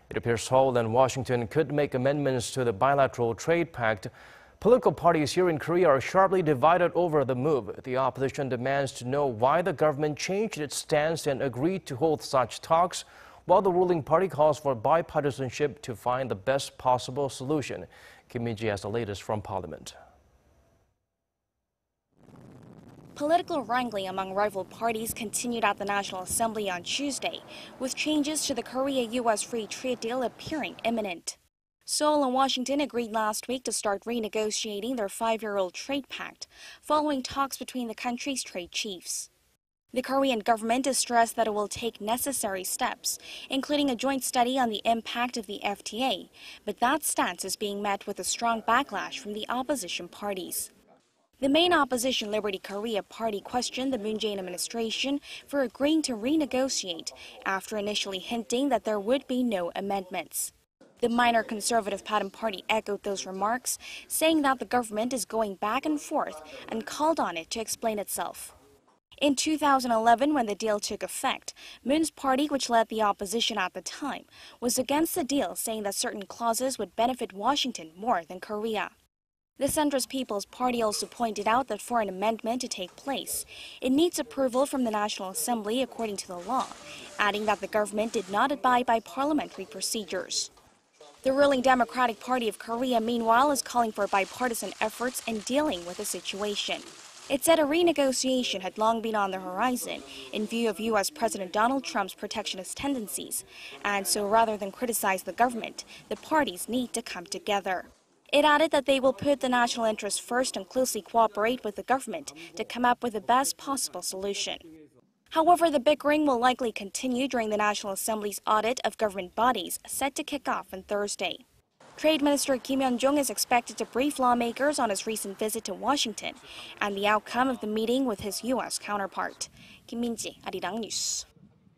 It appears Seoul and Washington could make amendments to the bilateral trade pact. Political parties here in Korea are sharply divided over the move. The opposition demands to know why the government changed its stance and agreed to hold such talks, while the ruling party calls for bipartisanship to find the best possible solution. Kim Min-ji has the latest from Parliament. Political wrangling among rival parties continued at the National Assembly on Tuesday, with changes to the Korea-U.S. free trade deal appearing imminent. Seoul and Washington agreed last week to start renegotiating their 5-year-old trade pact, following talks between the country's trade chiefs. The Korean government has stressed that it will take necessary steps, including a joint study on the impact of the FTA, but that stance is being met with a strong backlash from the opposition parties. The main opposition Liberty Korea party questioned the Moon Jae-in administration for agreeing to renegotiate after initially hinting that there would be no amendments. The minor conservative Padam party echoed those remarks, saying that the government is going back and forth and called on it to explain itself. In 2011, when the deal took effect, Moon's party, which led the opposition at the time, was against the deal, saying that certain clauses would benefit Washington more than Korea. The centrist People's Party also pointed out that for an amendment to take place, it needs approval from the National Assembly according to the law, adding that the government did not abide by parliamentary procedures. The ruling Democratic Party of Korea, meanwhile, is calling for bipartisan efforts in dealing with the situation. It said a renegotiation had long been on the horizon in view of U.S. President Donald Trump's protectionist tendencies, and so rather than criticize the government, the parties need to come together. It added that they will put the national interest first and closely cooperate with the government to come up with the best possible solution. However, the bickering will likely continue during the National Assembly's audit of government bodies set to kick off on Thursday. Trade Minister Kim Hyun-jong is expected to brief lawmakers on his recent visit to Washington and the outcome of the meeting with his U.S. counterpart. Kim Min-ji, Arirang News.